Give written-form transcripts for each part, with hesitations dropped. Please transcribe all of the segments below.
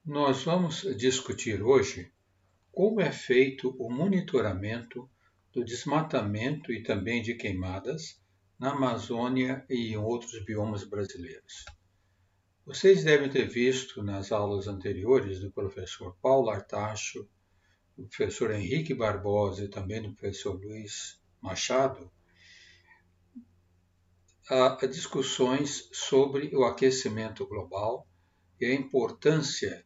Nós vamos discutir hoje como é feito o monitoramento do desmatamento e também de queimadas na Amazônia e em outros biomas brasileiros. Vocês devem ter visto nas aulas anteriores do professor Paulo Artacho, do professor Henrique Barbosa e também do professor Luiz Machado, discussões sobre o aquecimento global e a importância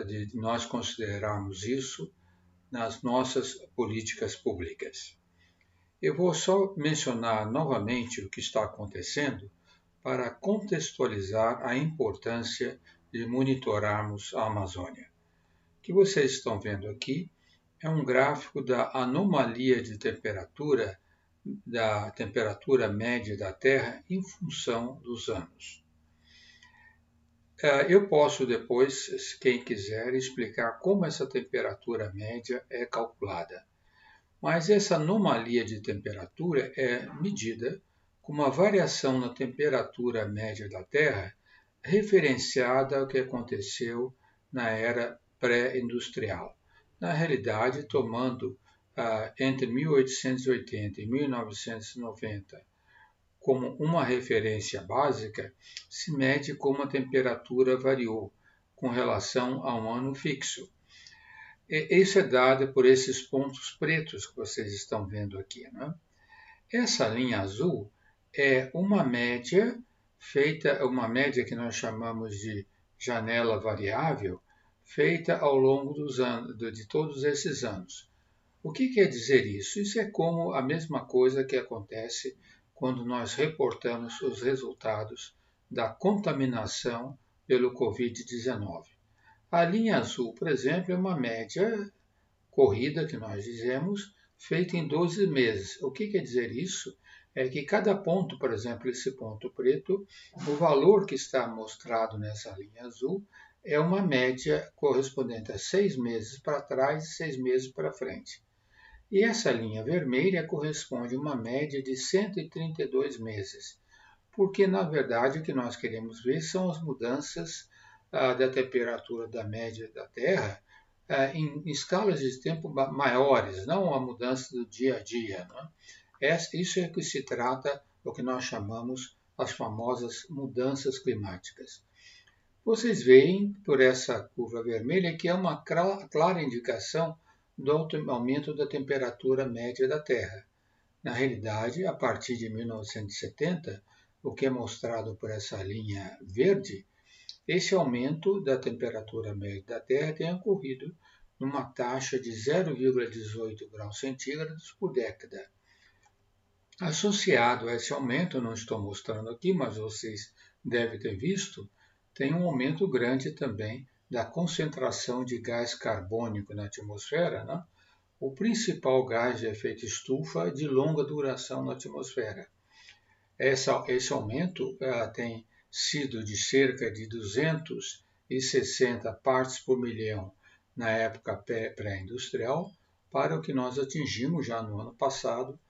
de nós considerarmos isso nas nossas políticas públicas. Eu vou só mencionar novamente o que está acontecendo para contextualizar a importância de monitorarmos a Amazônia. O que vocês estão vendo aqui é um gráfico da anomalia de temperatura, da temperatura média da Terra em função dos anos. Eu posso depois, quem quiser, explicar como essa temperatura média é calculada. Mas essa anomalia de temperatura é medida com uma variação na temperatura média da Terra referenciada ao que aconteceu na era pré-industrial. Na realidade, tomando entre 1880 e 1990 como uma referência básica, se mede como a temperatura variou com relação a um ano fixo. Isso é dado por esses pontos pretos que vocês estão vendo aqui. Né? Essa linha azul é uma média feita, uma média que nós chamamos de janela variável, feita ao longo dos anos, de todos esses anos. O que quer dizer isso? Isso é como a mesma coisa que acontece quando nós reportamos os resultados da contaminação pelo Covid-19. A linha azul, por exemplo, é uma média corrida, que nós dizemos, feita em 12 meses. O que quer dizer isso? É que cada ponto, por exemplo, esse ponto preto, o valor que está mostrado nessa linha azul é uma média correspondente a 6 meses para trás e 6 meses para frente. E essa linha vermelha corresponde a uma média de 132 meses, porque na verdade o que nós queremos ver são as mudanças da temperatura da média da Terra em escalas de tempo maiores, não a mudança do dia a dia. Né? Isso é que se trata do que nós chamamos as famosas mudanças climáticas. Vocês veem por essa curva vermelha que é uma clara indicação do aumento da temperatura média da Terra. Na realidade, a partir de 1970, o que é mostrado por essa linha verde, esse aumento da temperatura média da Terra tem ocorrido numa taxa de 0,18 graus centígrados por década. Associado a esse aumento, não estou mostrando aqui, mas vocês devem ter visto, tem um aumento grande também da concentração de gás carbônico na atmosfera, né? O principal gás de efeito estufa de longa duração na atmosfera. Esse aumento tem sido de cerca de 260 partes por milhão na época pré-industrial, para o que nós atingimos já no ano passado,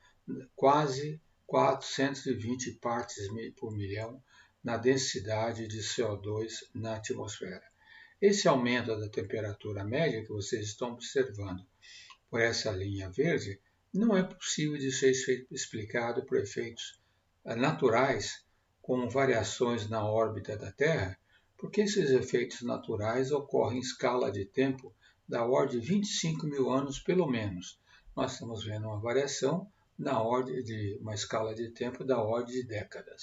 quase 420 partes por milhão na densidade de CO2 na atmosfera. Esse aumento da temperatura média que vocês estão observando por essa linha verde não é possível de ser explicado por efeitos naturais, como variações na órbita da Terra, porque esses efeitos naturais ocorrem em escala de tempo da ordem de 25 mil anos pelo menos. Nós estamos vendo uma variação na ordem de uma escala de tempo da ordem de décadas.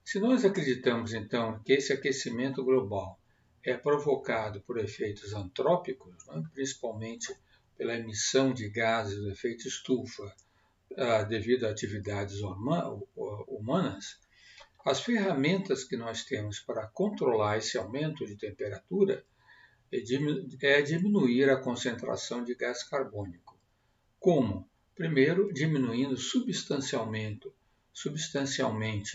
Se nós acreditamos, então, que esse aquecimento global é provocado por efeitos antrópicos, né, principalmente pela emissão de gases do efeito estufa devido a atividades humanas, as ferramentas que nós temos para controlar esse aumento de temperatura é diminuir a concentração de gás carbônico. Como? Primeiro, diminuindo substancialmente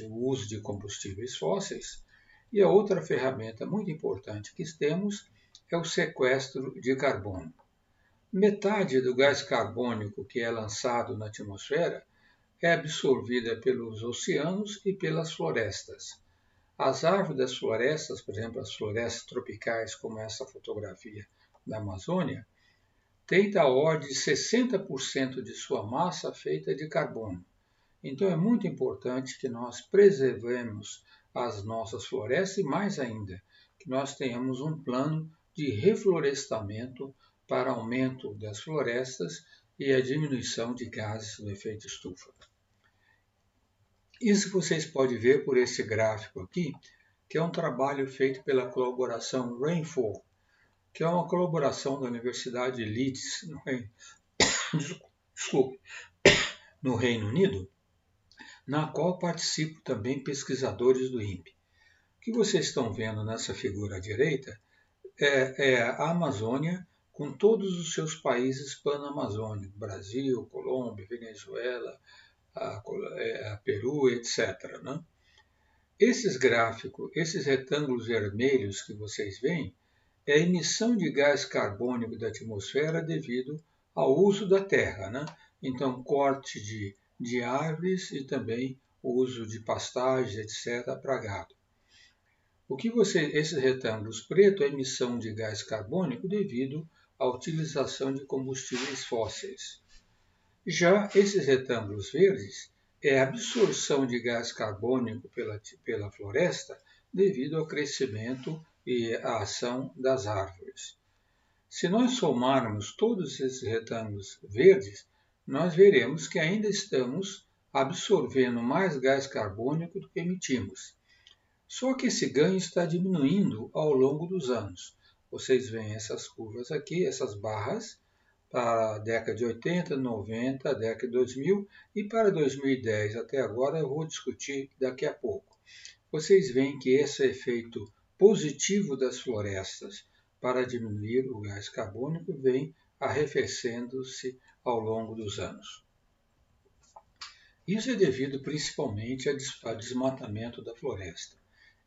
o uso de combustíveis fósseis, e a outra ferramenta muito importante que temos é o sequestro de carbono. Metade do gás carbônico que é lançado na atmosfera é absorvida pelos oceanos e pelas florestas. As árvores das florestas, por exemplo, as florestas tropicais, como essa fotografia da Amazônia, tem da ordem de 60% de sua massa feita de carbono. Então é muito importante que nós preservemos as nossas florestas e, mais ainda, que nós tenhamos um plano de reflorestamento para aumento das florestas e a diminuição de gases do efeito estufa. Isso vocês podem ver por esse gráfico aqui, que é um trabalho feito pela colaboração Rainfall, que é uma colaboração da Universidade de Leeds, no Reino Unido, na qual participam também pesquisadores do INPE. O que vocês estão vendo nessa figura à direita é a Amazônia com todos os seus países pan-amazônicos, Brasil, Colômbia, Venezuela, Peru, etc. Né? Esses gráficos, esses retângulos vermelhos que vocês veem, é a emissão de gás carbônico da atmosfera devido ao uso da terra. Né? Então, corte de árvores e também o uso de pastagens, etc., para gado. Esses retângulos pretos é a emissão de gás carbônico devido à utilização de combustíveis fósseis. Já esses retângulos verdes é a absorção de gás carbônico pela floresta devido ao crescimento e à ação das árvores. Se nós somarmos todos esses retângulos verdes, nós veremos que ainda estamos absorvendo mais gás carbônico do que emitimos. Só que esse ganho está diminuindo ao longo dos anos. Vocês veem essas curvas aqui, essas barras, para a década de 80, 90, a década de 2000 e para 2010 até agora eu vou discutir daqui a pouco. Vocês veem que esse efeito positivo das florestas para diminuir o gás carbônico vem arrefecendo-se ao longo dos anos. Isso é devido principalmente ao desmatamento da floresta.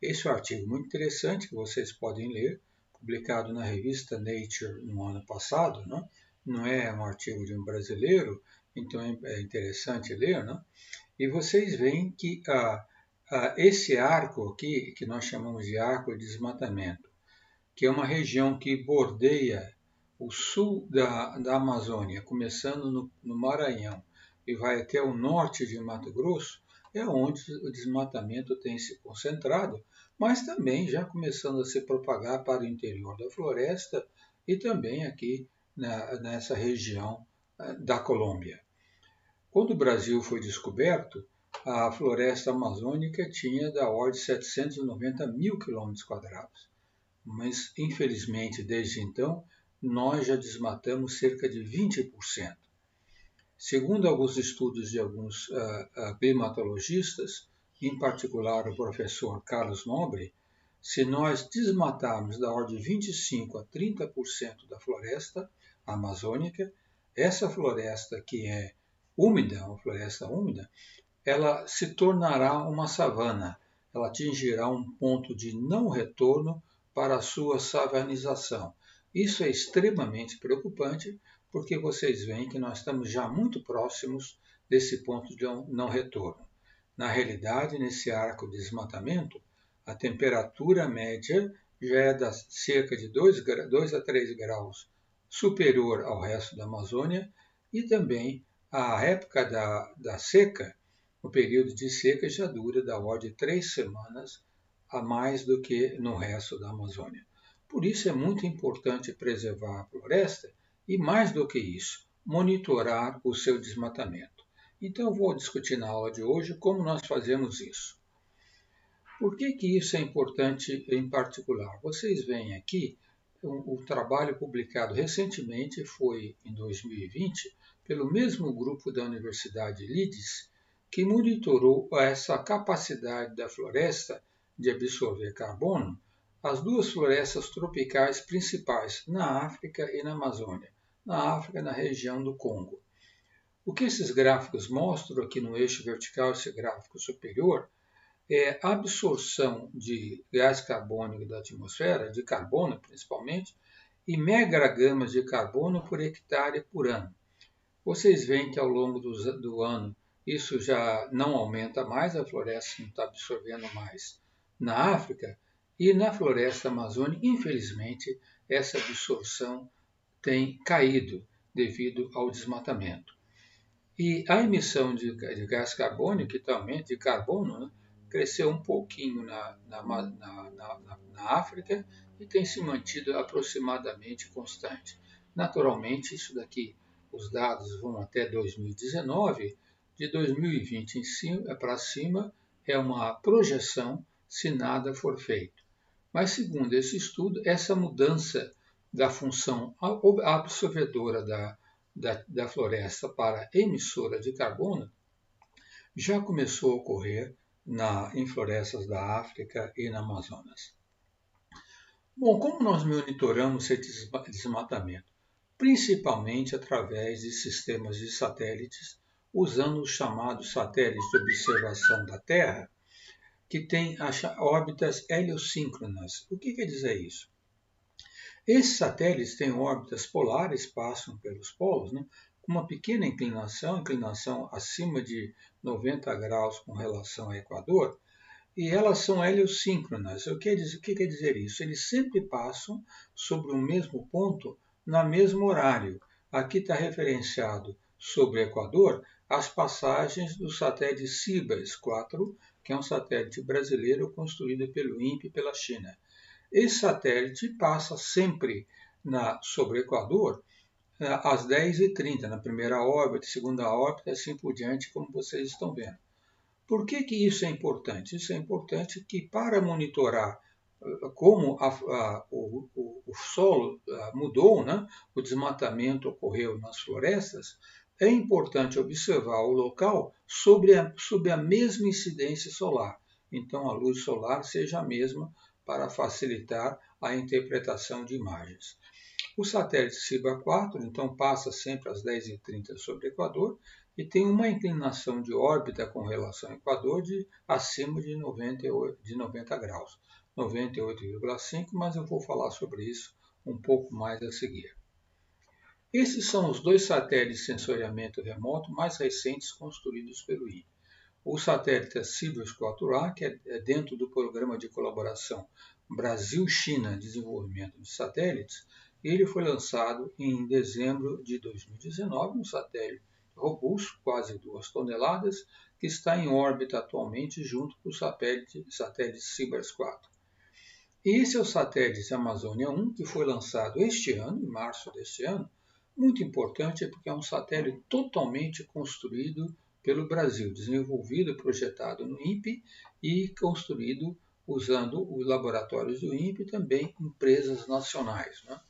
Esse é um artigo muito interessante que vocês podem ler, publicado na revista Nature no ano passado, né? Não é um artigo de um brasileiro, então é interessante ler, né? E vocês veem que esse arco aqui, que nós chamamos de arco de desmatamento, que é uma região que bordeia o sul da Amazônia, começando no Maranhão e vai até o norte de Mato Grosso, é onde o desmatamento tem se concentrado, mas também já começando a se propagar para o interior da floresta e também aqui nessa região da Colômbia. Quando o Brasil foi descoberto, a floresta amazônica tinha da ordem de 790 mil quilômetros quadrados. Mas, infelizmente, desde então, nós já desmatamos cerca de 20%. Segundo alguns estudos de alguns climatologistas, em particular o professor Carlos Nobre, se nós desmatarmos da ordem de 25% a 30% da floresta amazônica, essa floresta que é úmida, uma floresta úmida, ela se tornará uma savana, ela atingirá um ponto de não retorno para a sua savanização. Isso é extremamente preocupante, porque vocês veem que nós estamos já muito próximos desse ponto de não retorno. Na realidade, nesse arco de desmatamento, a temperatura média já é de cerca de 2 a 3 graus superior ao resto da Amazônia e também a época da seca, o período de seca já dura da ordem de 3 semanas a mais do que no resto da Amazônia. Por isso é muito importante preservar a floresta e, mais do que isso, monitorar o seu desmatamento. Então, eu vou discutir na aula de hoje como nós fazemos isso. Por que isso é importante em particular? Vocês veem aqui, o trabalho publicado recentemente foi em 2020 pelo mesmo grupo da Universidade de Leeds, que monitorou essa capacidade da floresta de absorver carbono, as duas florestas tropicais principais na África e na Amazônia. Na África, na região do Congo. O que esses gráficos mostram aqui no eixo vertical, esse gráfico superior, é a absorção de gás carbônico da atmosfera, de carbono principalmente, e megagramas de carbono por hectare por ano. Vocês veem que ao longo do ano isso já não aumenta mais, a floresta não está absorvendo mais na África e na floresta amazônica. Infelizmente, essa absorção tem caído devido ao desmatamento. E a emissão de gás carbônico, também de carbono, né, cresceu um pouquinho na África e tem se mantido aproximadamente constante. Naturalmente, isso daqui, os dados vão até 2019, de 2020 para cima é uma projeção se nada for feito. Mas, segundo esse estudo, essa mudança da função absorvedora da floresta para emissora de carbono já começou a ocorrer em florestas da África e na Amazonas. Bom, como nós monitoramos esse desmatamento? Principalmente através de sistemas de satélites, usando os chamados satélites de observação da Terra, que têm órbitas heliosíncronas. O que quer dizer isso? Esses satélites têm órbitas polares, passam pelos polos, né, com uma pequena inclinação acima de 90 graus com relação ao Equador, e elas são heliosíncronas. O que quer dizer isso? Eles sempre passam sobre o mesmo ponto no mesmo horário. Aqui está referenciado sobre o Equador as passagens do satélite Cibers 4, que é um satélite brasileiro construído pelo INPE e pela China. Esse satélite passa sempre sobre o Equador às 10h30, na primeira órbita, segunda órbita, assim por diante, como vocês estão vendo. Por que isso é importante? Isso é importante que, para monitorar como o solo mudou, né? O desmatamento ocorreu nas florestas, é importante observar o local sob a mesma incidência solar. Então, a luz solar seja a mesma para facilitar a interpretação de imagens. O satélite Ciba 4, então, passa sempre às 10h30 sobre o Equador e tem uma inclinação de órbita com relação ao Equador acima de 90 graus, 98,5, mas eu vou falar sobre isso um pouco mais a seguir. Esses são os dois satélites de sensoriamento remoto mais recentes construídos pelo INPE. O satélite Cibers 4A, que é dentro do programa de colaboração Brasil-China Desenvolvimento de Satélites, ele foi lançado em dezembro de 2019, um satélite robusto, quase 2 toneladas, que está em órbita atualmente junto com o satélite Cibers 4. E esse é o satélite Amazônia 1, que foi lançado este ano, em março deste ano. Muito importante porque é um satélite totalmente construído pelo Brasil, desenvolvido e projetado no INPE e construído usando os laboratórios do INPE e também empresas nacionais, né?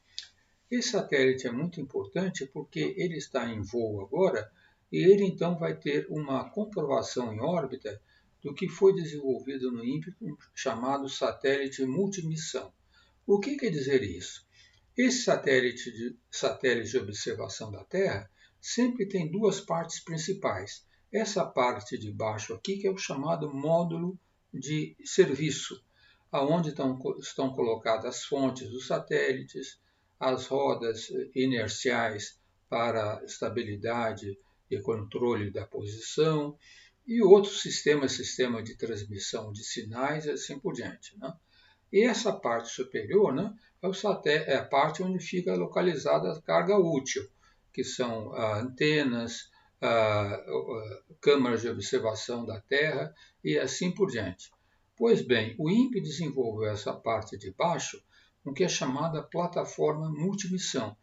Esse satélite é muito importante porque ele está em voo agora e ele então vai ter uma comprovação em órbita do que foi desenvolvido no INPE, chamado satélite multimissão. O que quer dizer isso? Esse satélite de observação da Terra sempre tem duas partes principais. Essa parte de baixo aqui, que é o chamado módulo de serviço, onde estão colocadas as fontes dos satélites, as rodas inerciais para estabilidade e controle da posição, e outros sistema de transmissão de sinais e assim por diante, né? E essa parte superior, né, é a parte onde fica localizada a carga útil, que são antenas, câmaras de observação da Terra e assim por diante. Pois bem, o INPE desenvolveu essa parte de baixo, o que é chamada plataforma multimissão,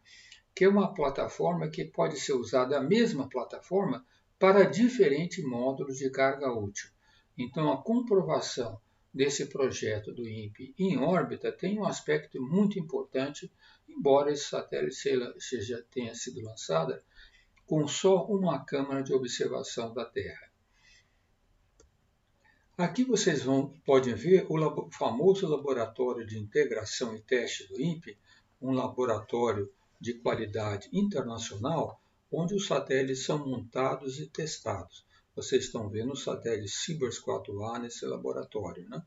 que é uma plataforma que pode ser usada, a mesma plataforma, para diferentes módulos de carga útil. Então, a comprovação desse projeto do INPE em órbita tem um aspecto muito importante, embora esse satélite tenha sido lançado com só uma câmara de observação da Terra. Aqui vocês podem ver o famoso laboratório de integração e teste do INPE, um laboratório de qualidade internacional, onde os satélites são montados e testados. Vocês estão vendo o satélite Cibers 4A nesse laboratório, né?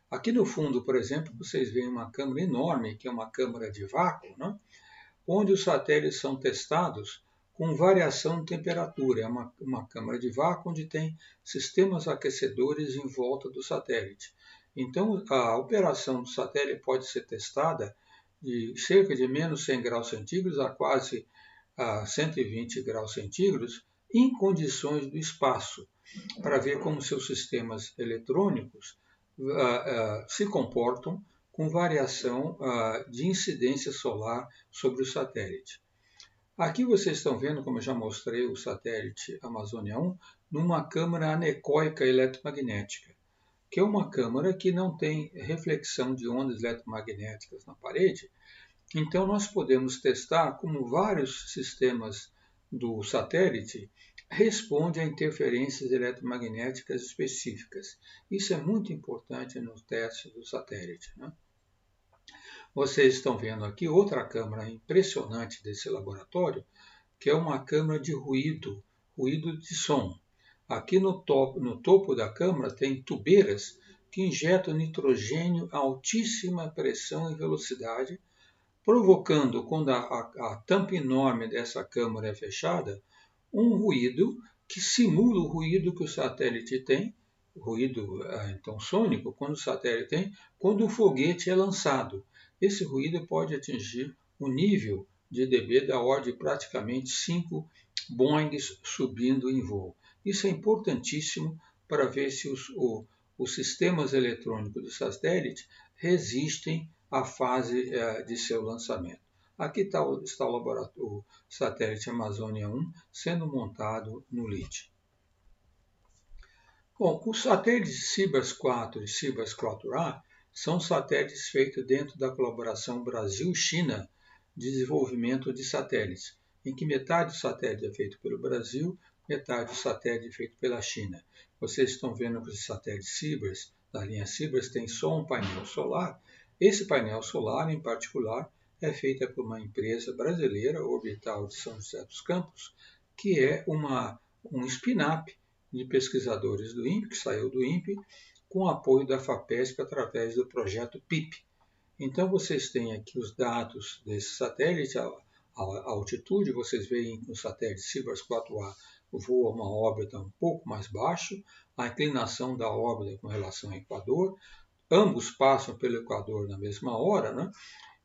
Aqui no fundo, por exemplo, vocês veem uma câmara enorme, que é uma câmara de vácuo, né? Onde os satélites são testados com variação de temperatura. É uma câmara de vácuo onde tem sistemas aquecedores em volta do satélite. Então, a operação do satélite pode ser testada de cerca de menos 100 graus centígrados a quase 120 graus centígrados em condições do espaço, para ver como seus sistemas eletrônicos se comportam com variação de incidência solar sobre o satélite. Aqui vocês estão vendo, como eu já mostrei, o satélite Amazônia 1 numa câmara anecoica eletromagnética, que é uma câmara que não tem reflexão de ondas eletromagnéticas na parede. Então nós podemos testar como vários sistemas do satélite respondem a interferências eletromagnéticas específicas. Isso é muito importante no teste do satélite, né? Vocês estão vendo aqui outra câmara impressionante desse laboratório, que é uma câmara de ruído de som. Aqui no topo da câmara tem tubeiras que injetam nitrogênio a altíssima pressão e velocidade, provocando, quando a tampa enorme dessa câmara é fechada, um ruído que simula o ruído que o satélite tem, ruído então sônico, quando o satélite tem, quando o foguete é lançado. Esse ruído pode atingir o nível de dB da ordem de praticamente 5 Boeings subindo em voo. Isso é importantíssimo para ver se os sistemas eletrônicos do satélite resistem à fase de seu lançamento. Aqui está o satélite Amazônia 1 sendo montado no LEED. Bom, os satélites Cibers 4 e Cibers 4A são satélites feitos dentro da colaboração Brasil-China de desenvolvimento de satélites, em que metade do satélite é feito pelo Brasil, metade do satélite é feito pela China. Vocês estão vendo que os satélites Cibers, da linha Cibers, tem só um painel solar. Esse painel solar, em particular, é feito por uma empresa brasileira, Orbital de São José dos Campos, que é um spin-up de pesquisadores do INPE, que saiu do INPE, com apoio da FAPESP através do projeto PIP. Então vocês têm aqui os dados desse satélite, a altitude, vocês veem que o satélite Cibers 4A voa uma órbita um pouco mais baixo, a inclinação da órbita com relação ao Equador, ambos passam pelo Equador na mesma hora, né?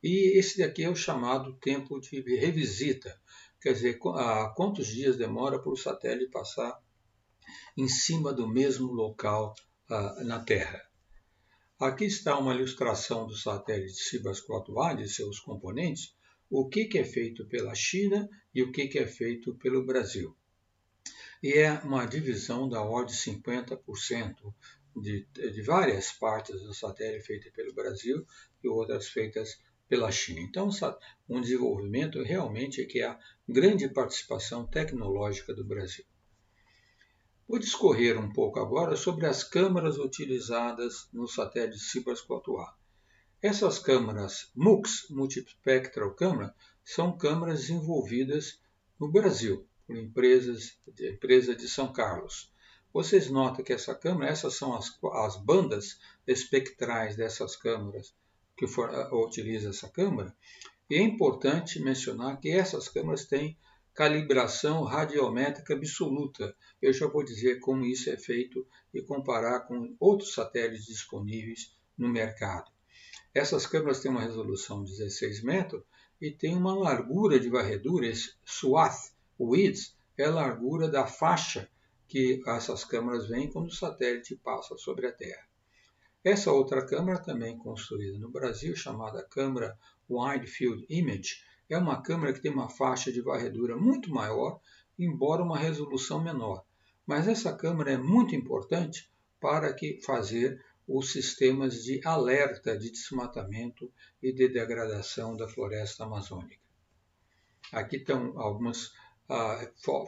E esse daqui é o chamado tempo de revisita, quer dizer, quantos dias demora para o satélite passar em cima do mesmo local na Terra. Aqui está uma ilustração do satélite Cibers 4A e seus componentes, o que é feito pela China e o que é feito pelo Brasil. E é uma divisão da ordem de 50% de várias partes do satélite feitas pelo Brasil e outras feitas pela China. Então, um desenvolvimento realmente que é a grande participação tecnológica do Brasil. Vou discorrer um pouco agora sobre as câmaras utilizadas no satélite Cibers 4A. Essas câmaras MUX, Multispectral Camera, são câmaras desenvolvidas no Brasil, por empresa de São Carlos. Vocês notam que essas são as bandas espectrais dessas câmaras que utiliza essa câmara. E é importante mencionar que essas câmaras têm calibração radiométrica absoluta. Eu já vou dizer como isso é feito e comparar com outros satélites disponíveis no mercado. Essas câmeras têm uma resolução de 16 metros e têm uma largura de varredura, esse swath, width, é a largura da faixa que essas câmeras veem quando o satélite passa sobre a Terra. Essa outra câmera, também construída no Brasil, chamada câmera Wide Field Image, é uma câmera que tem uma faixa de varredura muito maior, embora uma resolução menor. Mas essa câmera é muito importante para fazer os sistemas de alerta de desmatamento e de degradação da floresta amazônica. Aqui estão algumas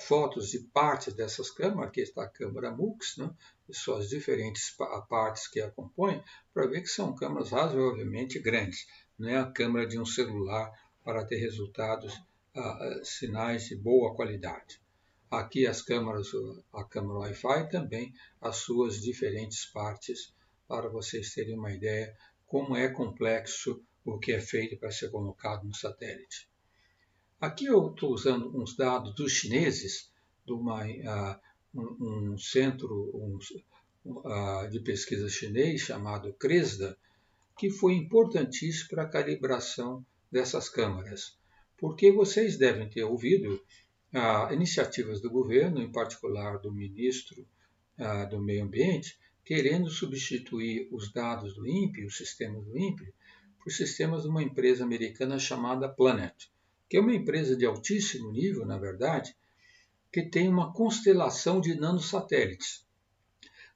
fotos de partes dessas câmaras. Aqui está a câmara MUX, né, e suas diferentes partes que a compõem, para ver que são câmaras razoavelmente grandes. Não é a câmera de um celular para ter resultados, sinais de boa qualidade. Aqui as câmaras, a câmera Wi-Fi também, as suas diferentes partes, para vocês terem uma ideia como é complexo o que é feito para ser colocado no satélite. Aqui eu estou usando uns dados dos chineses, de um centro de pesquisa chinês chamado CRESDA, que foi importantíssimo para a calibração dessas câmaras. Porque vocês devem ter ouvido iniciativas do governo, em particular do ministro do Meio Ambiente, querendo substituir os dados do INPE, os sistemas do INPE, por sistemas de uma empresa americana chamada Planet, que é uma empresa de altíssimo nível, na verdade, que tem uma constelação de nanosatélites.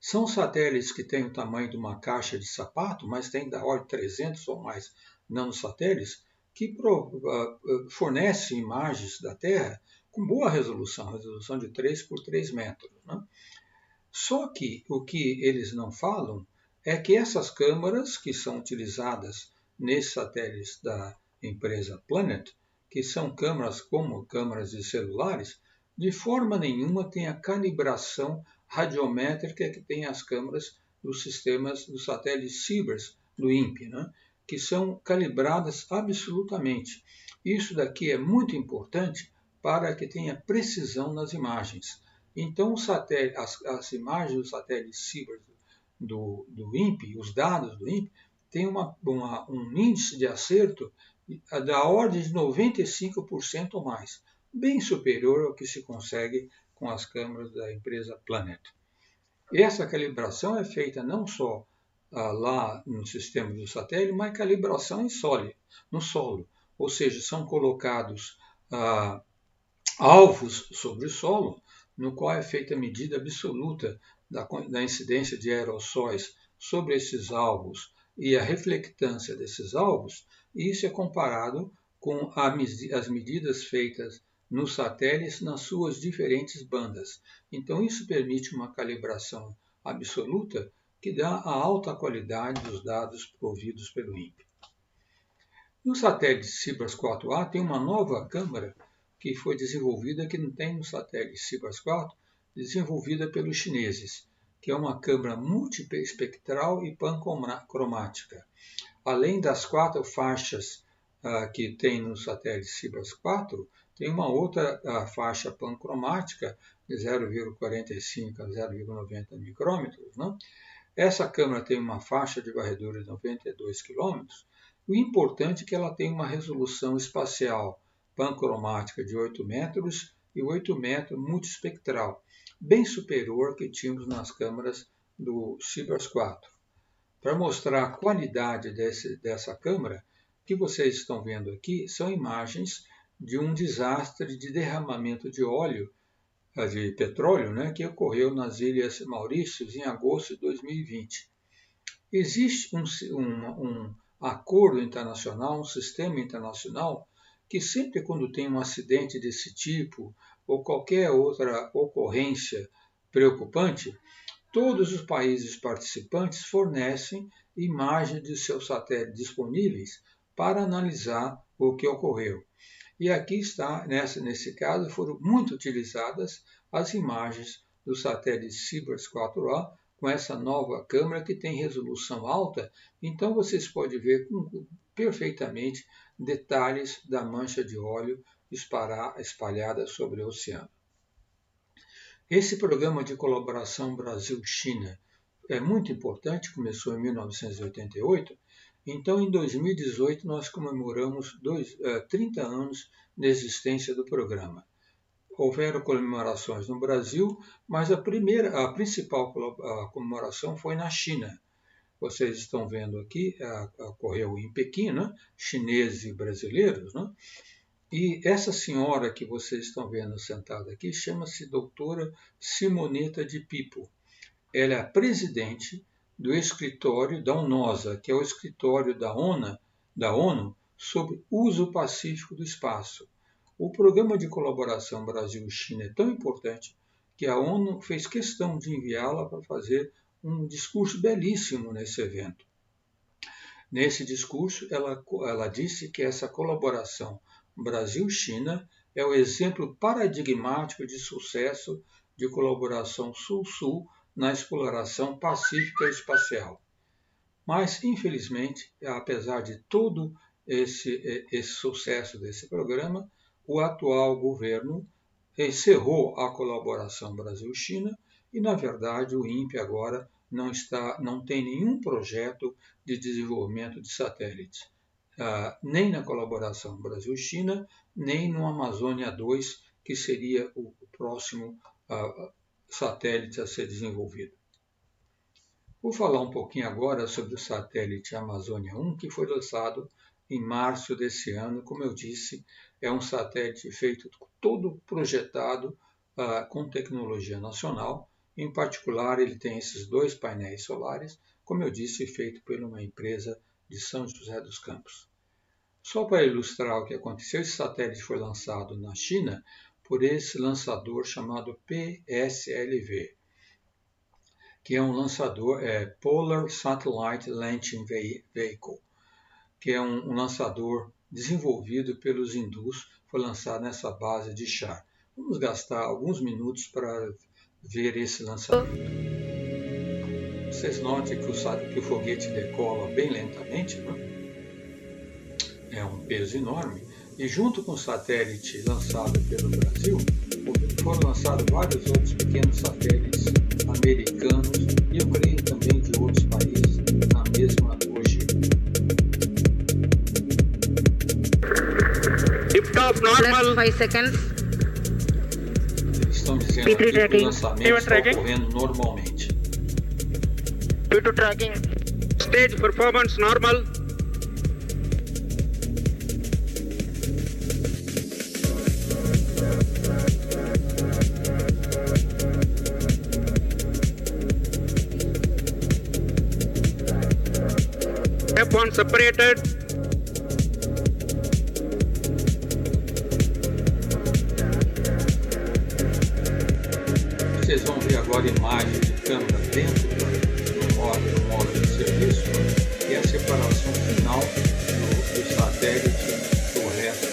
São satélites que têm o tamanho de uma caixa de sapato, mas têm da ordem de 300 ou mais nanosatélites, que fornecem imagens da Terra com boa resolução de 3 por 3 metros. Né? Só que o que eles não falam é que essas câmaras que são utilizadas nesses satélites da empresa Planet, que são câmaras como câmaras de celulares, de forma nenhuma tem a calibração radiométrica que tem as câmaras dos sistemas dos satélites Cibers do INPE, né? Que são calibradas absolutamente. Isso daqui é muito importante para que tenha precisão nas imagens. Então, as imagens do satélite Cibers do INPE, os dados do INPE, têm um índice de acerto da ordem de 95% ou mais, bem superior ao que se consegue com as câmeras da empresa Planet. Essa calibração é feita não só lá no sistema do satélite, mas calibração no solo, ou seja, são colocados alvos sobre o solo, no qual é feita a medida absoluta da incidência de aerossóis sobre esses alvos e a reflectância desses alvos, e isso é comparado com as medidas feitas nos satélites nas suas diferentes bandas. Então, isso permite uma calibração absoluta que dá a alta qualidade dos dados providos pelo INPE. No satélite Cibers 4A tem uma nova câmara que foi desenvolvida, que não tem no satélite Cibers 4, desenvolvida pelos chineses, que é uma câmara multiespectral e pancromática. Além das 4 faixas que tem no satélite Cibers 4, tem uma outra faixa pancromática de 0,45 a 0,90 micrômetros. Né? Essa câmera tem uma faixa de varredura de 92 km. O importante é que ela tem uma resolução espacial pancromática de 8 metros e 8 metros multiespectral, bem superior ao que tínhamos nas câmeras do Cibers 4. Para mostrar a qualidade dessa câmera, o que vocês estão vendo aqui são imagens de um desastre de derramamento de óleo, de petróleo, né, que ocorreu nas Ilhas Maurícios em agosto de 2020. Existe um acordo internacional, um sistema internacional, que sempre quando tem um acidente desse tipo ou qualquer outra ocorrência preocupante, todos os países participantes fornecem imagens de seus satélites disponíveis para analisar o que ocorreu. E aqui está, nesse caso, foram muito utilizadas as imagens do satélite Cibers 4A com essa nova câmera que tem resolução alta, então vocês podem ver perfeitamente detalhes da mancha de óleo espalhada sobre o oceano. Esse programa de colaboração Brasil-China é muito importante, começou em 1988, então em 2018 nós comemoramos 30 anos de existência do programa. Houveram comemorações no Brasil, mas a principal comemoração foi na China. Vocês estão vendo aqui, ocorreu em Pequim, né? Chineses e brasileiros, né? E essa senhora que vocês estão vendo sentada aqui chama-se doutora Simonetta de Pipo. Ela é a presidente do escritório da UNOSA, que é o escritório da ONU sobre uso pacífico do espaço. O programa de colaboração Brasil-China é tão importante que a ONU fez questão de enviá-la para fazer um discurso belíssimo nesse evento. Nesse discurso, ela disse que essa colaboração Brasil-China é o exemplo paradigmático de sucesso de colaboração Sul-Sul na exploração pacífica espacial. Mas, infelizmente, apesar de todo esse sucesso desse programa, o atual governo encerrou a colaboração Brasil-China e, na verdade, o INPE agora não tem nenhum projeto de desenvolvimento de satélites, nem na colaboração Brasil-China, nem no Amazônia 2, que seria o próximo satélite a ser desenvolvido. Vou falar um pouquinho agora sobre o satélite Amazônia 1, que foi lançado em março desse ano. Como eu disse, é um satélite feito todo projetado com tecnologia nacional. Em particular, ele tem esses 2 painéis solares, como eu disse, feito por uma empresa de São José dos Campos. Só para ilustrar o que aconteceu, esse satélite foi lançado na China por esse lançador chamado PSLV, que é um lançador, Polar Satellite Launching Vehicle, que é um lançador desenvolvido pelos hindus, foi lançado nessa base de Char. Vamos gastar alguns minutos para ver esse lançamento. Vocês notem que o foguete decola bem lentamente, né? É um peso enorme. E junto com o satélite lançado pelo Brasil, foram lançados vários outros pequenos satélites americanos e eu creio também de outros países na mesma ogiva. Lift-off normal. 5 seconds. Eles estão dizendo que o lançamento está ocorrendo normalmente. P2 tracking. Stage performance normal. F1 separated. Vocês vão ver agora imagem de câmera dentro do módulo de serviço e a separação final do satélite do resto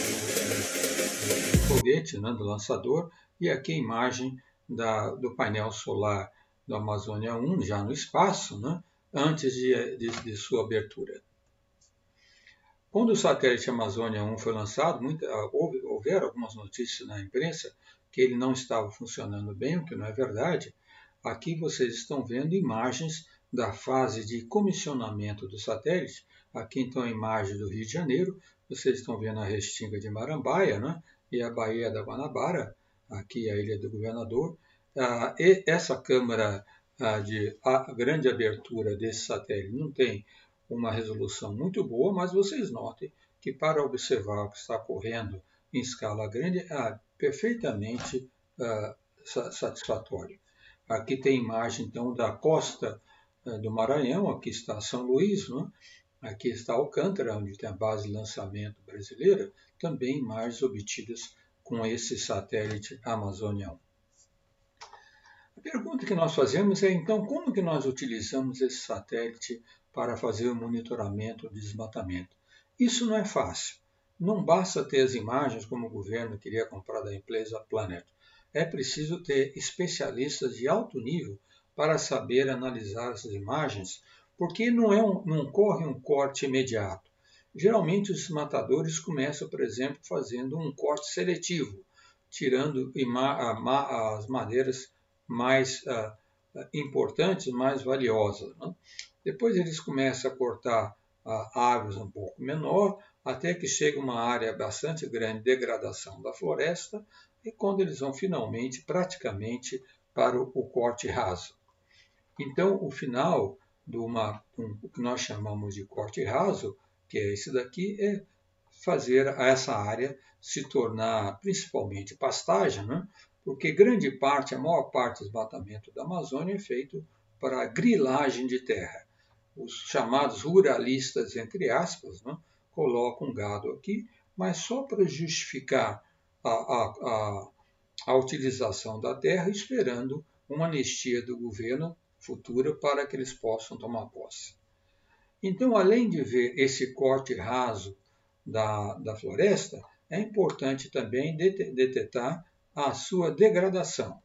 do foguete, né, do lançador, e aqui a imagem do painel solar do Amazônia 1, já no espaço, né, antes de sua abertura. Quando o satélite Amazônia 1 foi lançado, houveram algumas notícias na imprensa que ele não estava funcionando bem, o que não é verdade. Aqui vocês estão vendo imagens da fase de comissionamento do satélite. Aqui então a imagem do Rio de Janeiro, vocês estão vendo a Restinga de Marambaia, né? E a Baía da Guanabara, aqui a Ilha do Governador. E essa câmera de grande abertura desse satélite não tem uma resolução muito boa, mas vocês notem que para observar o que está ocorrendo em escala grande é perfeitamente satisfatório. Aqui tem imagem então da costa do Maranhão, aqui está São Luís, né? Aqui está Alcântara, onde tem a base de lançamento brasileira, também imagens obtidas com esse satélite Amazônia 1. A pergunta que nós fazemos é, então, como que nós utilizamos esse satélite para fazer o monitoramento do desmatamento? Isso não é fácil. Não basta ter as imagens como o governo queria comprar da empresa Planet. É preciso ter especialistas de alto nível para saber analisar essas imagens, porque não ocorre um corte imediato. Geralmente os desmatadores começam, por exemplo, fazendo um corte seletivo, tirando as madeiras mais importantes, mais valiosas, né? Depois eles começam a cortar árvores um pouco menor, até que chega uma área bastante grande de degradação da floresta, e quando eles vão finalmente, praticamente, para o corte raso. Então, o final o que nós chamamos de corte raso, que é esse daqui, é fazer essa área se tornar principalmente pastagem, né? Porque a maior parte do desmatamento da Amazônia é feito para grilagem de terra. Os chamados ruralistas, entre aspas, né, colocam gado aqui, mas só para justificar a utilização da terra, esperando uma anistia do governo futura para que eles possam tomar posse. Então, além de ver esse corte raso da floresta, é importante também detectar a sua degradação.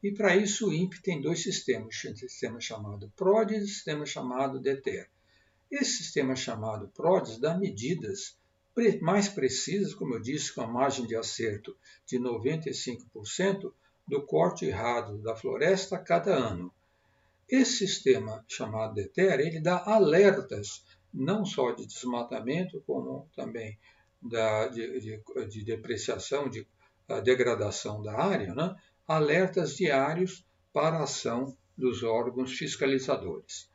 E para isso o INPE tem 2 sistemas, um sistema chamado PRODES e um sistema chamado DETER. Esse sistema chamado PRODES dá medidas mais precisas, como eu disse, com a margem de acerto de 95% do corte raso da floresta a cada ano. esse sistema chamado DETER, ele dá alertas, não só de desmatamento, como também de depreciação, de degradação da área, né? Alertas diários para a ação dos órgãos fiscalizadores.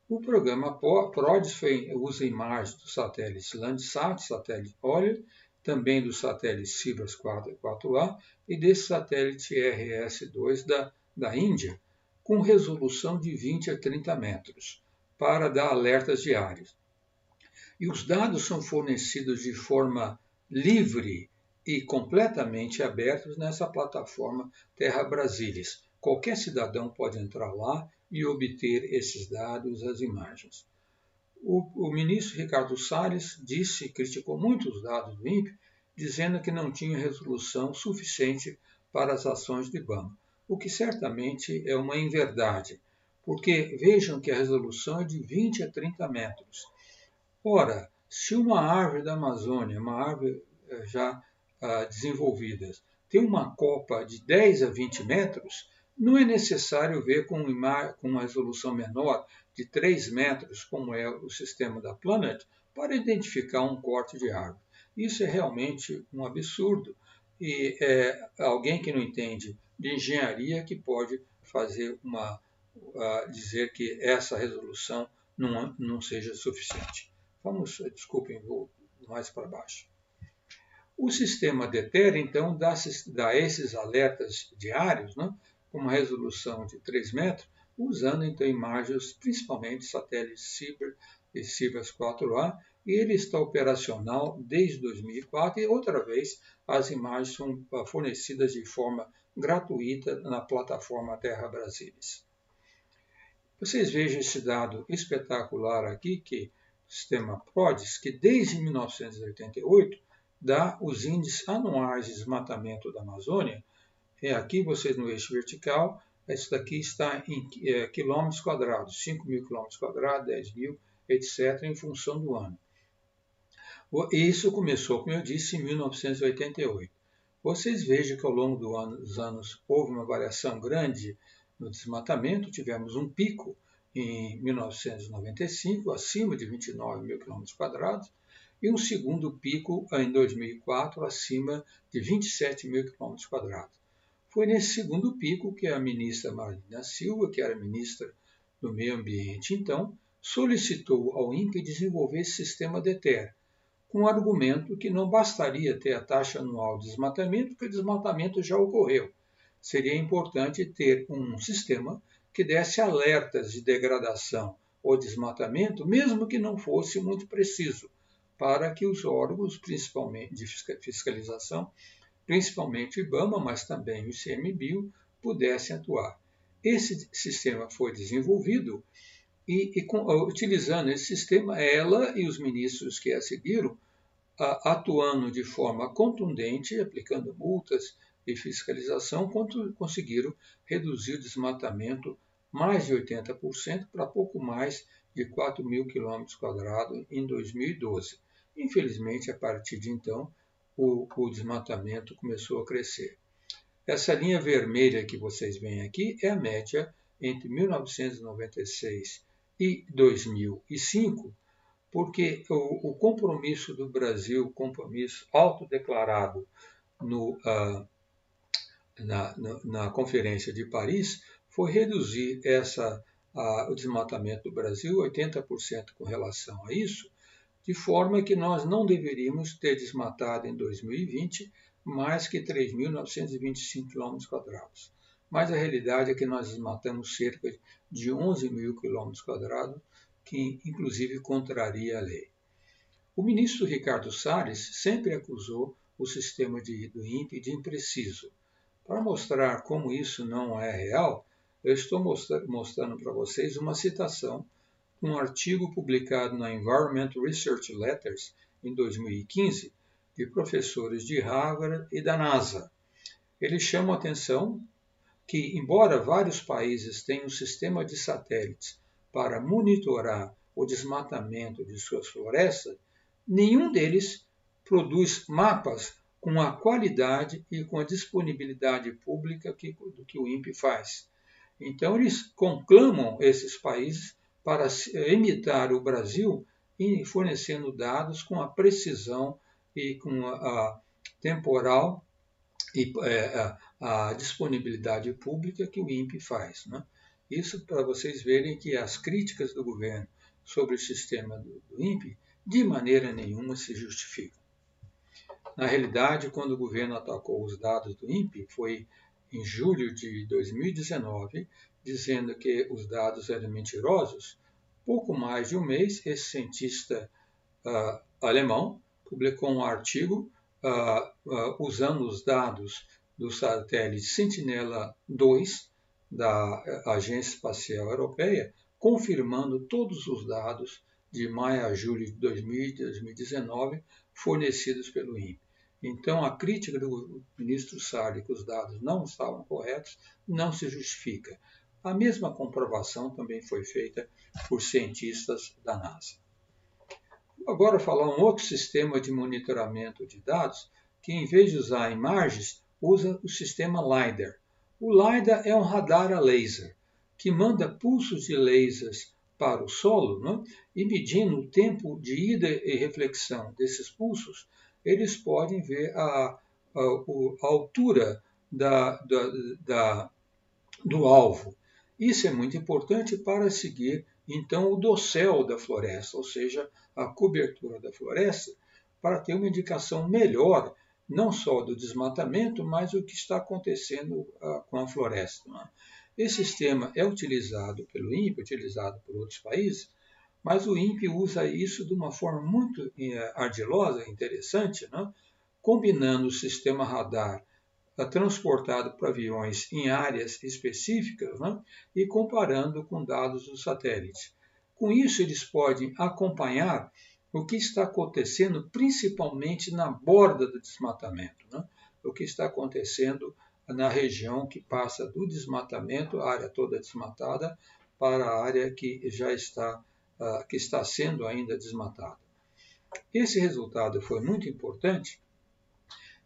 O programa PRODES usa imagens dos satélites Landsat, satélite Euler, também do satélite Sirius 4A e desse satélite RS-2 da Índia, com resolução de 20 a 30 metros, para dar alertas diários. E os dados são fornecidos de forma livre e completamente abertos nessa plataforma Terra Brasilis. Qualquer cidadão pode entrar lá e obter esses dados, as imagens. O ministro Ricardo Salles criticou muito os dados do INPE, dizendo que não tinha resolução suficiente para as ações do IBAMA, o que certamente é uma inverdade, porque vejam que a resolução é de 20 a 30 metros. Ora, se uma árvore da Amazônia, uma árvore já desenvolvida, tem uma copa de 10 a 20 metros, não é necessário ver com uma resolução menor de 3 metros, como é o sistema da Planet, para identificar um corte de árvore. Isso é realmente um absurdo e é alguém que não entende de engenharia que pode fazer dizer que essa resolução não seja suficiente. Desculpem, vou mais para baixo. O sistema DETER, então, dá esses alertas diários, né, com uma resolução de 3 metros, usando então imagens, principalmente satélites Sirius 4A, e ele está operacional desde 2004 e outra vez as imagens são fornecidas de forma gratuita na plataforma Terra Brasilis. Vocês vejam esse dado espetacular aqui, que o sistema PRODES, que desde 1988 dá os índices anuais de desmatamento da Amazônia. Aqui vocês no eixo vertical, isso daqui está em quilômetros quadrados, 5.000 quilômetros quadrados, 10.000, etc., em função do ano. E isso começou, como eu disse, em 1988. Vocês vejam que ao longo dos anos houve uma variação grande no desmatamento, tivemos um pico em 1995, acima de 29.000 km², e um segundo pico em 2004, acima de 27.000 km². Foi nesse segundo pico que a ministra Marina Silva, que era ministra do Meio Ambiente então, solicitou ao INPE desenvolver esse sistema DETER, com o argumento que não bastaria ter a taxa anual de desmatamento, porque o desmatamento já ocorreu. Seria importante ter um sistema que desse alertas de degradação ou desmatamento, mesmo que não fosse muito preciso, para que os órgãos, principalmente de fiscalização, principalmente o IBAMA, mas também o ICMBio, pudessem atuar. Esse sistema foi desenvolvido e utilizando esse sistema, ela e os ministros que a seguiram, atuando de forma contundente, aplicando multas e fiscalização, conseguiram reduzir o desmatamento mais de 80% para pouco mais de 4.000 km² em 2012. Infelizmente, a partir de então, o desmatamento começou a crescer. Essa linha vermelha que vocês veem aqui é a média entre 1996 e 2005, porque o compromisso do Brasil, compromisso autodeclarado na Conferência de Paris, foi reduzir o desmatamento do Brasil 80% com relação a isso, de forma que nós não deveríamos ter desmatado em 2020 mais que 3.925 km². Mas a realidade é que nós desmatamos cerca de 11.000 km², que inclusive contraria a lei. O ministro Ricardo Salles sempre acusou o sistema do INPE de impreciso. Para mostrar como isso não é real, eu estou mostrando para vocês uma citação de um artigo publicado na Environment Research Letters em 2015, de professores de Harvard e da NASA. Eles chamam a atenção que, embora vários países tenham um sistema de satélites para monitorar o desmatamento de suas florestas, nenhum deles produz mapas com a qualidade e com a disponibilidade pública do que o INPE faz. Então, eles conclamam esses países para imitar o Brasil e fornecendo dados com a precisão e com a temporal e a disponibilidade pública que o INPE faz. Né? Isso para vocês verem que as críticas do governo sobre o sistema do INPE de maneira nenhuma se justificam. Na realidade, quando o governo atacou os dados do INPE, foi em julho de 2019, dizendo que os dados eram mentirosos. Pouco mais de um mês, esse cientista alemão publicou um artigo usando os dados do satélite Sentinela-2 da Agência Espacial Europeia, confirmando todos os dados de maio a julho de 2019 fornecidos pelo INPE. Então, a crítica do ministro Salles que os dados não estavam corretos não se justifica. A mesma comprovação também foi feita por cientistas da NASA. Agora, falar um outro sistema de monitoramento de dados que, em vez de usar imagens, usa o sistema LiDAR. O LiDAR é um radar a laser que manda pulsos de lasers para o solo, né? E medindo o tempo de ida e reflexão desses pulsos, eles podem ver a altura do alvo. Isso é muito importante para seguir, então, o dossel da floresta, ou seja, a cobertura da floresta, para ter uma indicação melhor, não só do desmatamento, mas o que está acontecendo com a floresta. Né? Esse sistema é utilizado pelo INPE, utilizado por outros países, mas o INPE usa isso de uma forma muito ardilosa, interessante, né? Combinando o sistema radar transportado por aviões em áreas específicas, né? E comparando com dados do satélite. Com isso, eles podem acompanhar o que está acontecendo, principalmente na borda do desmatamento, né? O que está acontecendo na região que passa do desmatamento, a área toda desmatada, para a área que já está, que está sendo ainda desmatada. Esse resultado foi muito importante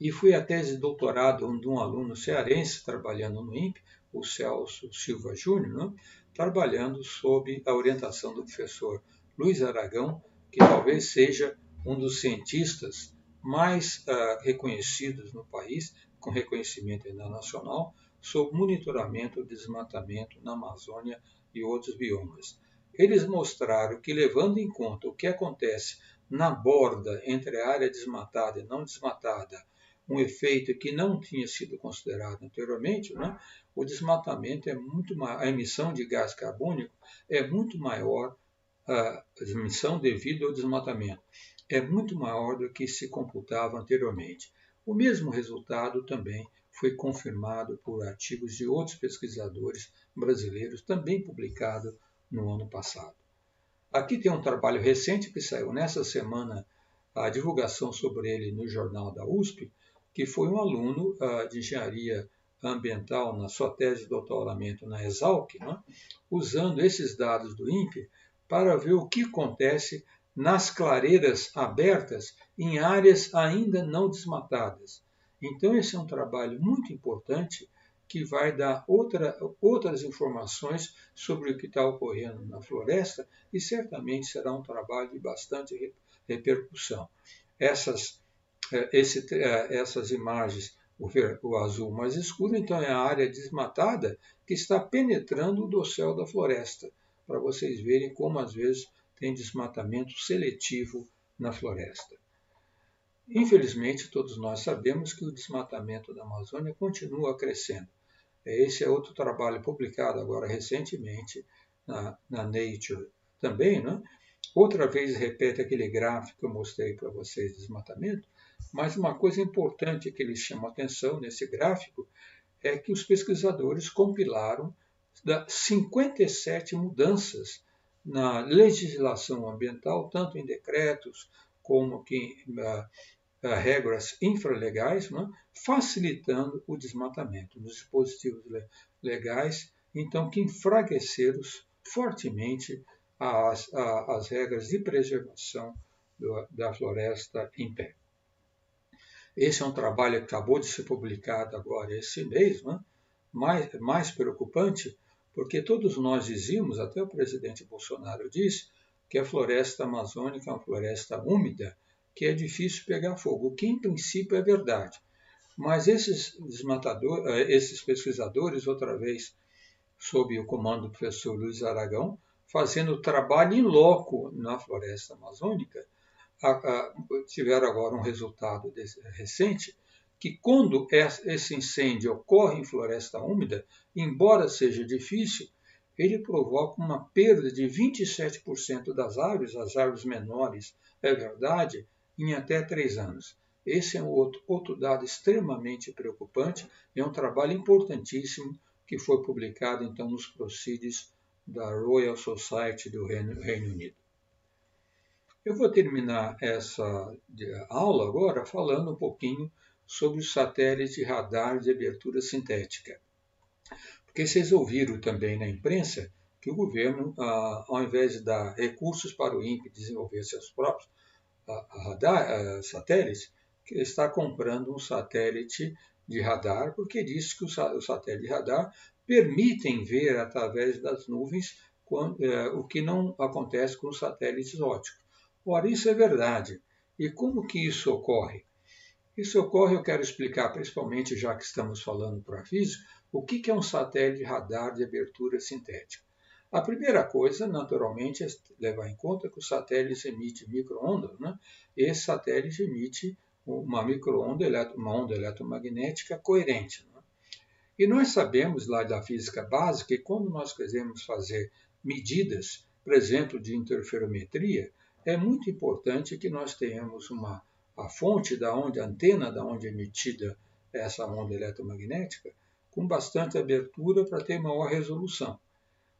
e foi a tese de doutorado de um aluno cearense trabalhando no INPE, o Celso Silva Júnior, né? Trabalhando sob a orientação do professor Luiz Aragão, que talvez seja um dos cientistas mais reconhecidos no país, com reconhecimento internacional, sobre monitoramento do desmatamento na Amazônia e outros biomas. Eles mostraram que, levando em conta o que acontece na borda entre a área desmatada e não desmatada, um efeito que não tinha sido considerado anteriormente, né? O desmatamento é muito maior, a emissão de gás carbônico é muito maior, a emissão devido ao desmatamento é muito maior do que se computava anteriormente. O mesmo resultado também foi confirmado por artigos de outros pesquisadores brasileiros, também publicado no ano passado. Aqui tem um trabalho recente que saiu nessa semana, a divulgação sobre ele no jornal da USP, que foi um aluno de engenharia ambiental na sua tese de doutoramento na Exalc, né, usando esses dados do INPE para ver o que acontece nas clareiras abertas em áreas ainda não desmatadas. Então, esse é um trabalho muito importante que vai dar outras informações sobre o que está ocorrendo na floresta e certamente será um trabalho de bastante repercussão. Essas imagens, o azul mais escuro, então é a área desmatada que está penetrando o dossel da floresta, para vocês verem como às vezes tem desmatamento seletivo na floresta. Infelizmente, todos nós sabemos que o desmatamento da Amazônia continua crescendo. Esse é outro trabalho publicado agora recentemente na Nature também, né? Outra vez repete aquele gráfico que eu mostrei para vocês de desmatamento, mas uma coisa importante que eles chamam a atenção nesse gráfico é que os pesquisadores compilaram 57 mudanças na legislação ambiental, tanto em decretos como em regras infralegais, né, facilitando o desmatamento nos dispositivos legais, então que enfraqueceram fortemente as regras de preservação da floresta em pé. Esse é um trabalho que acabou de ser publicado agora esse mês, né? Mais preocupante, porque todos nós dizíamos, até o presidente Bolsonaro disse, que a floresta amazônica é uma floresta úmida, que é difícil pegar fogo, o que em princípio é verdade. Mas esses pesquisadores, outra vez sob o comando do professor Luiz Aragão, fazendo trabalho in loco na floresta amazônica, tiveram agora um resultado recente, que quando esse incêndio ocorre em floresta úmida, embora seja difícil, ele provoca uma perda de 27% das árvores, as árvores menores, é verdade, em até 3 anos. Esse é um outro dado extremamente preocupante, é um trabalho importantíssimo que foi publicado então nos Proceedings da Royal Society do Reino Unido. Eu vou terminar essa aula agora falando um pouquinho sobre o satélite radar de abertura sintética. Porque vocês ouviram também na imprensa que o governo, ao invés de dar recursos para o INPE desenvolver seus próprios satélites, está comprando um satélite de radar, porque diz que o satélite de radar permitem ver através das nuvens o que não acontece com os satélites ópticos. Ora, isso é verdade. E como que isso ocorre? Isso ocorre, eu quero explicar, principalmente já que estamos falando para física, o que é um satélite radar de abertura sintética. A primeira coisa, naturalmente, é levar em conta que o satélite emite micro-ondas, né? Esse satélite emite uma micro-onda, uma onda eletromagnética coerente. Né? E nós sabemos lá da física básica que quando nós queremos fazer medidas, por exemplo, de interferometria, é muito importante que nós tenhamos a fonte a antena da onde é emitida essa onda eletromagnética, com bastante abertura para ter maior resolução.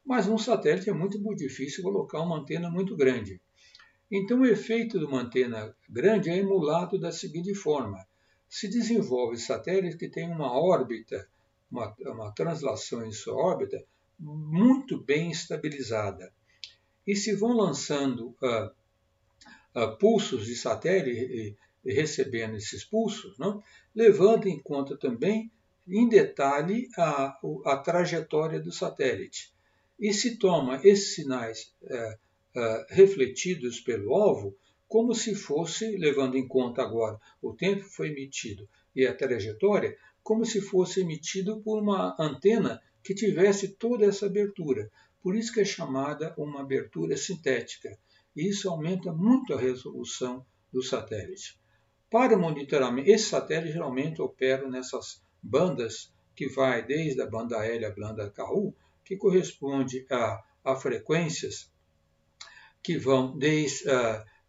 Mas num satélite é muito difícil colocar uma antena muito grande. Então o efeito de uma antena grande é emulado da seguinte forma. Se desenvolve satélites que têm uma órbita, uma translação em sua órbita muito bem estabilizada. E se vão lançando pulsos de satélite e recebendo esses pulsos, não? Levando em conta também, em detalhe, a trajetória do satélite. E se toma esses sinais refletidos pelo alvo como se fosse, levando em conta agora o tempo que foi emitido e a trajetória, como se fosse emitido por uma antena que tivesse toda essa abertura. Por isso que é chamada uma abertura sintética. E isso aumenta muito a resolução do satélite. Para monitoramento, esse satélite geralmente opera nessas bandas que vai desde a banda L à banda KU, que corresponde a frequências que vão desde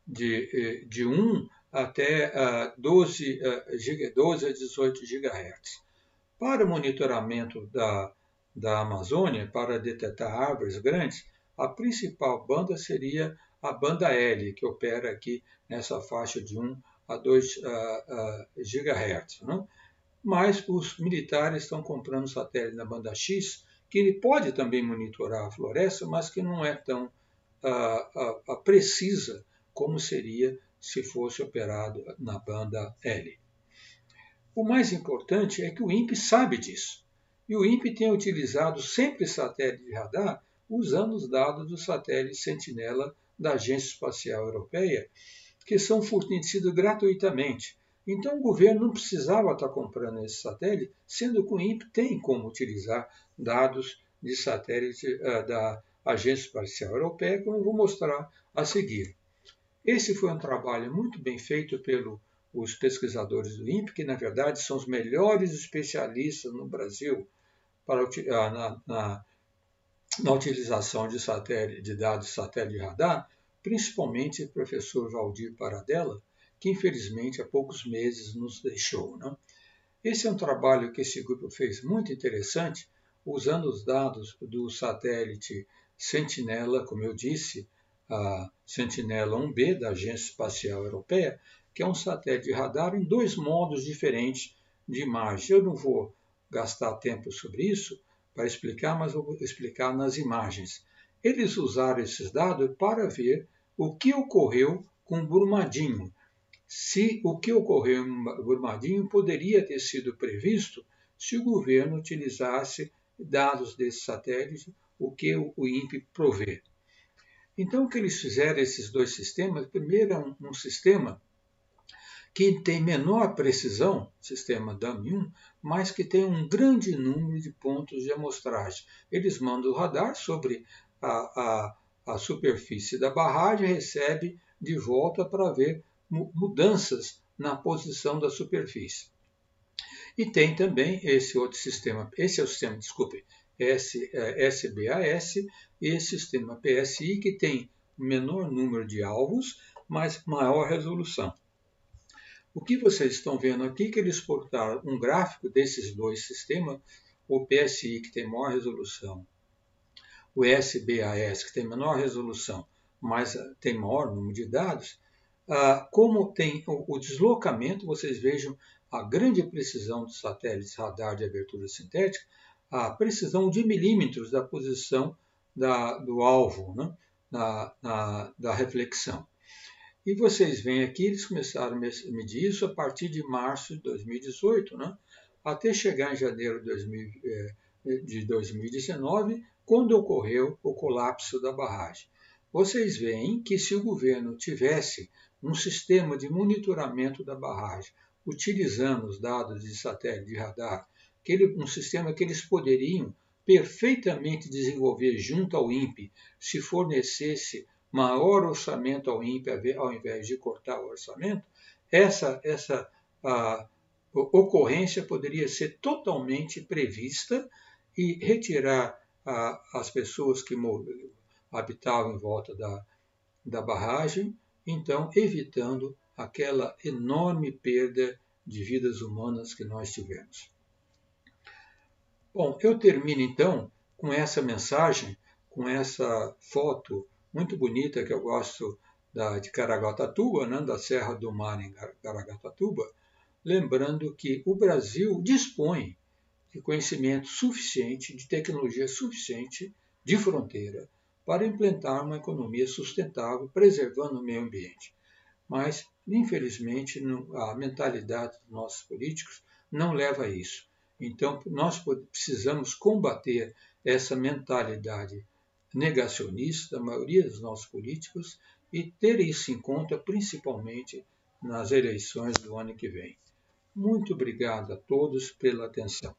de 1 até 12 a 18 GHz. Para monitoramento da Amazônia, para detectar árvores grandes, a principal banda seria a banda L, que opera aqui nessa faixa de 1 a 2 GHz. Né? Mas os militares estão comprando satélite na banda X, que ele pode também monitorar a floresta, mas que não é tão precisa como seria se fosse operado na banda L. O mais importante é que o INPE sabe disso. E o INPE tem utilizado sempre satélite de radar usando os dados do satélite Sentinela da Agência Espacial Europeia, que são fornecidos gratuitamente. Então o governo não precisava estar comprando esse satélite, sendo que o INPE tem como utilizar dados de satélite da Agência Espacial Europeia, como eu vou mostrar a seguir. Esse foi um trabalho muito bem feito pelos pesquisadores do INPE, que na verdade são os melhores especialistas no Brasil na utilização de dados de satélite de radar, principalmente o professor Valdir Paradella, que infelizmente há poucos meses nos deixou. Né? Esse é um trabalho que esse grupo fez muito interessante, usando os dados do satélite Sentinela, como eu disse, a Sentinela 1B da Agência Espacial Europeia, que é um satélite de radar em 2 modos diferentes de imagem. Eu não vou gastar tempo sobre isso para explicar, mas vou explicar nas imagens. Eles usaram esses dados para ver o que ocorreu com Brumadinho. Se o que ocorreu em Brumadinho poderia ter sido previsto se o governo utilizasse dados desse satélite, o que o INPE provê. Então, o que eles fizeram, esses dois sistemas, primeiro é um sistema que tem menor precisão, sistema DAM-1, mas que tem um grande número de pontos de amostragem. Eles mandam o radar sobre a superfície da barragem e recebe de volta para ver mudanças na posição da superfície. E tem também esse outro sistema, esse é o sistema, desculpe, SBAS e esse sistema PSI, que tem menor número de alvos, mas maior resolução. O que vocês estão vendo aqui é que eles exportaram um gráfico desses dois sistemas, o PSI, que tem maior resolução, o SBAS, que tem menor resolução, mas tem maior número de dados. Como tem o deslocamento, vocês vejam a grande precisão dos satélites radar de abertura sintética, a precisão de milímetros da posição do alvo, né, da reflexão. E vocês veem aqui, eles começaram a medir isso a partir de março de 2018, né, até chegar em janeiro de 2019, quando ocorreu o colapso da barragem. Vocês veem que se o governo tivesse um sistema de monitoramento da barragem, utilizando os dados de satélite de radar, um sistema que eles poderiam perfeitamente desenvolver junto ao INPE, se fornecesse maior orçamento ao INPE, ao invés de cortar o orçamento, essa ocorrência poderia ser totalmente prevista e retirar as pessoas que habitavam em volta da barragem, então evitando aquela enorme perda de vidas humanas que nós tivemos. Bom, eu termino então com essa mensagem, com essa foto muito bonita que eu gosto de Caraguatatuba, né, da Serra do Mar em Caraguatatuba, lembrando que o Brasil dispõe de conhecimento suficiente, de tecnologia suficiente de fronteira para implantar uma economia sustentável, preservando o meio ambiente. Mas, infelizmente, a mentalidade dos nossos políticos não leva a isso. Então, nós precisamos combater essa mentalidade negacionista da maioria dos nossos políticos e ter isso em conta, principalmente nas eleições do ano que vem. Muito obrigado a todos pela atenção.